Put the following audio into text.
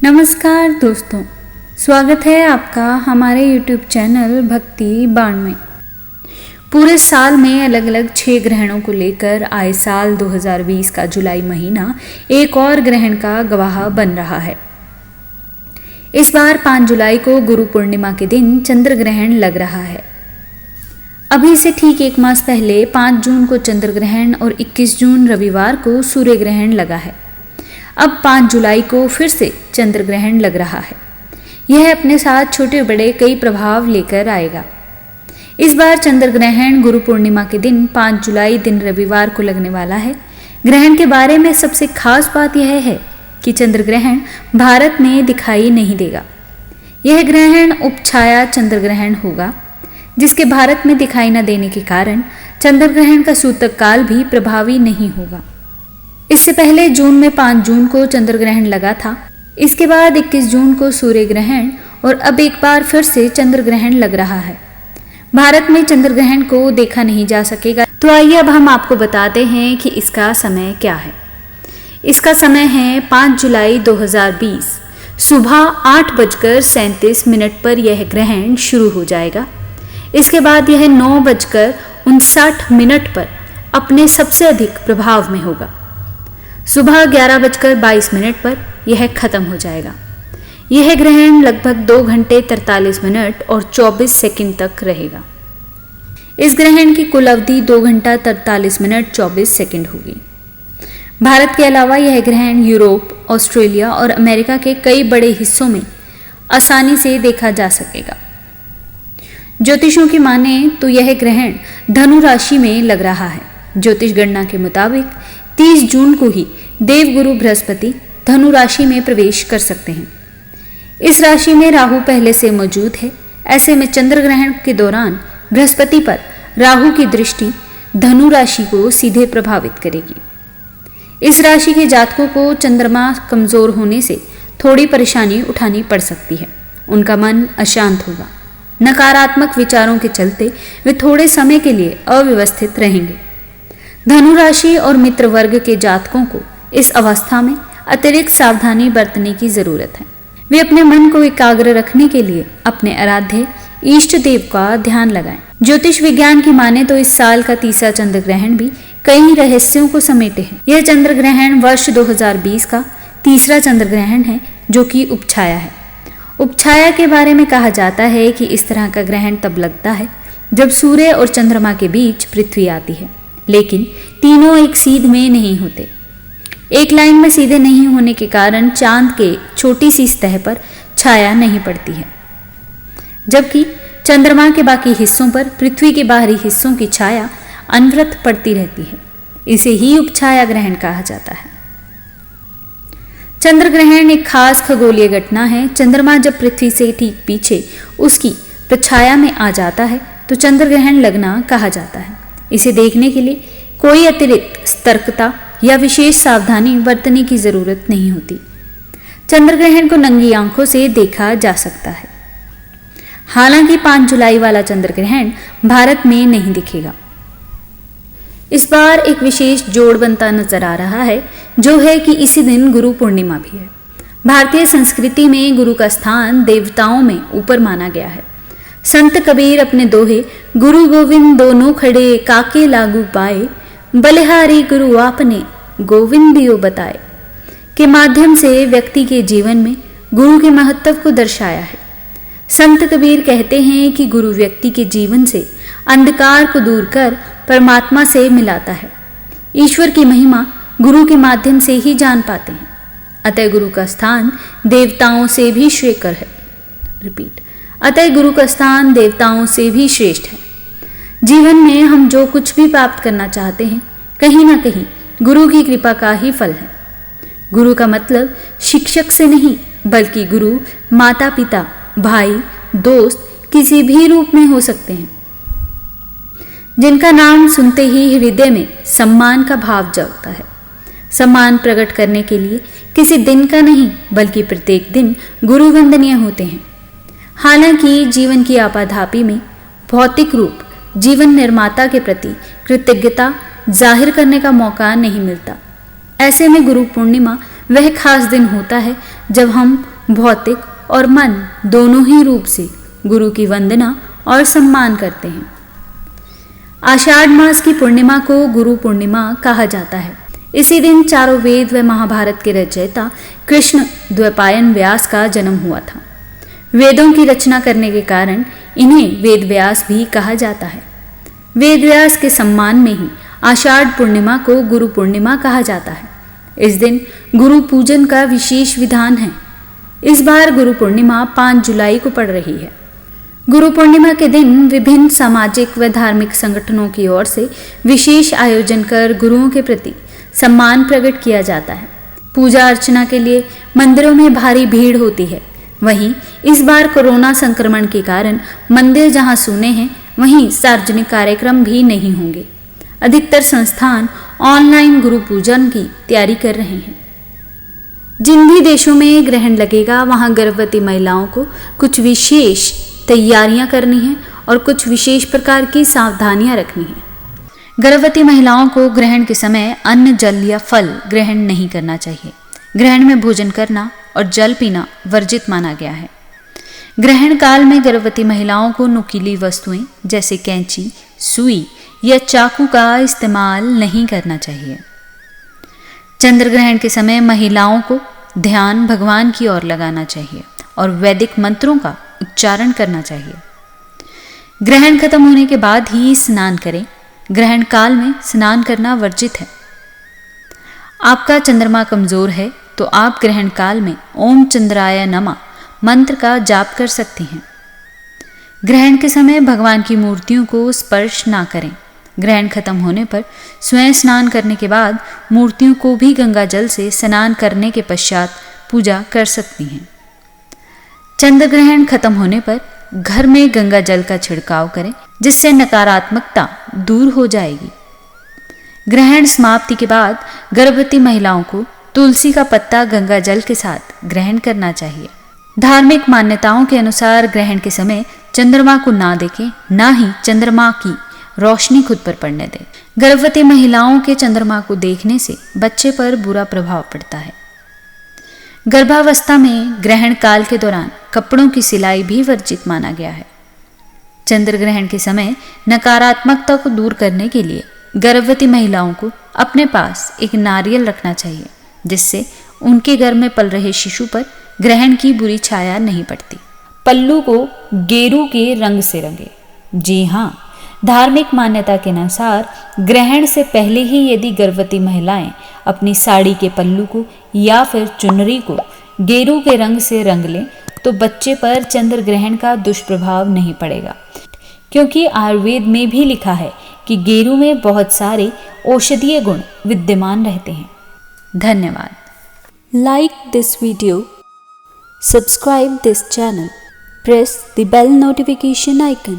नमस्कार दोस्तों, स्वागत है आपका हमारे YouTube चैनल भक्ति बाण में। पूरे साल में अलग अलग 6 ग्रहणों को लेकर आए साल 2020 का जुलाई महीना एक और ग्रहण का गवाह बन रहा है। इस बार 5 जुलाई को गुरु पूर्णिमा के दिन चंद्र ग्रहण लग रहा है। अभी से ठीक 1 मास पहले 5 जून को चंद्र ग्रहण और 21 जून रविवार को सूर्य ग्रहण लगा है। अब 5 जुलाई को फिर से चंद्र ग्रहण लग रहा है। यह अपने साथ छोटे बड़े कई प्रभाव लेकर आएगा। इस बार चंद्र ग्रहण गुरु पूर्णिमा के दिन 5 जुलाई दिन रविवार को लगने वाला है। ग्रहण के बारे में सबसे खास बात यह है कि चंद्र ग्रहण भारत में दिखाई नहीं देगा। यह ग्रहण उपछाया चंद्र ग्रहण होगा, जिसके भारत में दिखाई न देने के कारण चंद्र ग्रहण का सूतक काल भी प्रभावी नहीं होगा। इससे पहले जून में 5 जून को चंद्र ग्रहण लगा था। इसके बाद 21 जून को सूर्य ग्रहण और अब एक बार फिर से चंद्र ग्रहण लग रहा है। भारत में चंद्र ग्रहण को देखा नहीं जा सकेगा, तो आइए अब हम आपको बताते हैं कि इसका समय क्या है। इसका समय है 5 जुलाई 2020 सुबह 8:37 पर यह ग्रहण शुरू हो जाएगा। इसके बाद यह 9:59 पर अपने सबसे अधिक प्रभाव में होगा। सुबह 11:22 पर यह खत्म हो जाएगा। यह ग्रहण लगभग 2 घंटे 43 मिनट और 24 सेकंड तक रहेगा। इस ग्रहण की कुल अवधि 2 घंटा 43 मिनट 24 सेकंड होगी। भारत के अलावा यह ग्रहण यूरोप, ऑस्ट्रेलिया और अमेरिका के कई बड़े हिस्सों में आसानी से देखा जा सकेगा। ज्योतिषों की माने तो यह ग्रहण धनु राशि में लग रहा है। ज्योतिष गणना के मुताबिक 30 जून को ही देवगुरु बृहस्पति धनु राशि में प्रवेश कर सकते हैं। इस राशि में राहु पहले से मौजूद है। ऐसे में चंद्र ग्रहण के दौरान बृहस्पति पर राहु की दृष्टि धनु राशि को सीधे प्रभावित करेगी। इस राशि के जातकों को चंद्रमा कमजोर होने से थोड़ी परेशानी उठानी पड़ सकती है। उनका मन अशांत होगा। नकारात्मक विचारों के चलते वे थोड़े समय के लिए अव्यवस्थित रहेंगे। धनु राशि और मित्र वर्ग के जातकों को इस अवस्था में अतिरिक्त सावधानी बरतने की जरूरत है। वे अपने मन को एकाग्र रखने के लिए अपने आराध्य इष्ट देव का ध्यान लगाएं। ज्योतिष विज्ञान की माने तो इस साल का तीसरा चंद्र ग्रहण भी कई रहस्यों को समेटे है। यह चंद्र ग्रहण वर्ष 2020 का तीसरा चंद्र ग्रहण है, जो कि उपछाया है। उपछाया के बारे में कहा जाता है कि इस तरह का ग्रहण तब लगता है जब सूर्य और चंद्रमा के बीच पृथ्वी आती है, लेकिन तीनों एक सीध में नहीं होते। एक लाइन में सीधे नहीं होने के कारण चांद के छोटी सी सतह पर छाया नहीं पड़ती है, जबकि चंद्रमा के बाकी हिस्सों पर पृथ्वी के बाहरी हिस्सों की छाया अनवरत पड़ती रहती है। इसे ही उपछाया ग्रहण कहा जाता है। चंद्र ग्रहण एक खास खगोलीय घटना है। चंद्रमा जब पृथ्वी से ठीक पीछे उसकी प्रछाया में आ जाता है तो चंद्र ग्रहण लगना कहा जाता है। इसे देखने के लिए कोई अतिरिक्त सतर्कता या विशेष सावधानी बरतने की जरूरत नहीं होती। चंद्र ग्रहण को नंगी आंखों से देखा जा सकता है। हालांकि 5 जुलाई वाला चंद्र ग्रहण भारत में नहीं दिखेगा। इस बार एक विशेष जोड़ बनता नजर आ रहा है, जो है कि इसी दिन गुरु पूर्णिमा भी है। भारतीय संस्कृति में गुरु का स्थान देवताओं में ऊपर माना गया है। संत कबीर अपने दोहे गुरु गोविंद दोनों खड़े काके लागू पाए, बलिहारी गुरु आपने गोविंदियो बताए के माध्यम से व्यक्ति के जीवन में गुरु के महत्व को दर्शाया है। संत कबीर कहते हैं कि गुरु व्यक्ति के जीवन से अंधकार को दूर कर परमात्मा से मिलाता है। ईश्वर की महिमा गुरु के माध्यम से ही जान पाते हैं। अतः गुरु का स्थान देवताओं से भी श्रेष्ठ है। अतः गुरु का स्थान देवताओं से भी श्रेष्ठ है। जीवन में हम जो कुछ भी प्राप्त करना चाहते हैं, कहीं ना कहीं गुरु की कृपा का ही फल है। गुरु का मतलब शिक्षक से नहीं, बल्कि गुरु माता पिता, भाई, दोस्त किसी भी रूप में हो सकते हैं, जिनका नाम सुनते ही हृदय में सम्मान का भाव जगता है। सम्मान प्रकट करने के लिए किसी दिन का नहीं, बल्कि प्रत्येक दिन गुरु वंदनीय होते हैं। हालांकि जीवन की आपाधापी में भौतिक रूप जीवन निर्माता के प्रति कृतज्ञता जाहिर करने का मौका नहीं मिलता। ऐसे में गुरु पूर्णिमा वह खास दिन होता है जब हम भौतिक और मन दोनों ही रूप से गुरु की वंदना और सम्मान करते हैं। आषाढ़ मास की पूर्णिमा को गुरु पूर्णिमा कहा जाता है। इसी दिन चारों वेद व महाभारत के रचयिता कृष्ण द्वैपायन व्यास का जन्म हुआ था। वेदों की रचना करने के कारण इन्हें वेद व्यास भी कहा जाता है। वेद व्यास के सम्मान में ही आषाढ़ पूर्णिमा को गुरु पूर्णिमा कहा जाता है। इस दिन गुरु पूजन का विशेष विधान है। इस बार गुरु पूर्णिमा 5 जुलाई को पड़ रही है। गुरु पूर्णिमा के दिन विभिन्न सामाजिक व धार्मिक संगठनों की ओर से विशेष आयोजन कर गुरुओं के प्रति सम्मान प्रकट किया जाता है। पूजा अर्चना के लिए मंदिरों में भारी भीड़ होती है। वहीं इस बार कोरोना संक्रमण के कारण मंदिर जहां सूने हैं, वहीं सार्वजनिक कार्यक्रम भी नहीं होंगे। अधिकतर संस्थान ऑनलाइन गुरु पूजन की तैयारी कर रहे हैं। जिन भी देशों में ग्रहण लगेगा, वहां गर्भवती महिलाओं को कुछ विशेष तैयारियां करनी है और कुछ विशेष प्रकार की सावधानियां रखनी है। गर्भवती महिलाओं को ग्रहण के समय अन्न, जल या फल ग्रहण नहीं करना चाहिए। ग्रहण में भोजन करना और जल पीना वर्जित माना गया है। ग्रहण काल में गर्भवती महिलाओं को नुकीली वस्तुएं जैसे कैंची, सुई या चाकू का इस्तेमाल नहीं करना चाहिए। चंद्र ग्रहण के समय महिलाओं को ध्यान भगवान की ओर लगाना चाहिए और वैदिक मंत्रों का उच्चारण करना चाहिए। ग्रहण खत्म होने के बाद ही स्नान करें। ग्रहण काल में स्नान करना वर्जित है। आपका चंद्रमा कमजोर है तो आप ग्रहण काल में ओम चंद्राय नमः मंत्र का जाप कर सकते हैं। ग्रहण के समय भगवान की मूर्तियों को स्पर्श ना करें। ग्रहण खत्म होने पर स्वयं स्नान करने के बाद मूर्तियों को भी गंगा जल से स्नान करने के पश्चात पूजा कर सकती हैं। चंद्र ग्रहण खत्म होने पर घर में गंगा जल का छिड़काव करें, जिससे नकारात्मकता दूर हो जाएगी। ग्रहण समाप्ति के बाद गर्भवती महिलाओं को तुलसी का पत्ता गंगा जल के साथ ग्रहण करना चाहिए। धार्मिक मान्यताओं के अनुसार ग्रहण के समय चंद्रमा को ना देखें, ना ही चंद्रमा की रोशनी खुद पर पड़ने दें। गर्भवती महिलाओं के चंद्रमा को देखने से बच्चे पर बुरा प्रभाव पड़ता है। गर्भावस्था में ग्रहण काल के दौरान कपड़ों की सिलाई भी वर्जित माना गया है। चंद्र ग्रहण के समय नकारात्मकता को दूर करने के लिए गर्भवती महिलाओं को अपने पास एक नारियल रखना चाहिए, जिससे उनके गर्भ में पल रहे शिशु पर ग्रहण की बुरी छाया नहीं पड़ती। पल्लू को गेरू के रंग से रंगे। जी हाँ, धार्मिक मान्यता के अनुसार ग्रहण से पहले ही यदि गर्भवती महिलाएं अपनी साड़ी के पल्लू को या फिर चुनरी को गेरू के रंग से रंग लें तो बच्चे पर चंद्र ग्रहण का दुष्प्रभाव नहीं पड़ेगा, क्योंकि आयुर्वेद में भी लिखा है कि गेरू में बहुत सारे औषधीय गुण विद्यमान रहते हैं। धन्यवाद। Like this video, subscribe this channel, press the bell notification icon.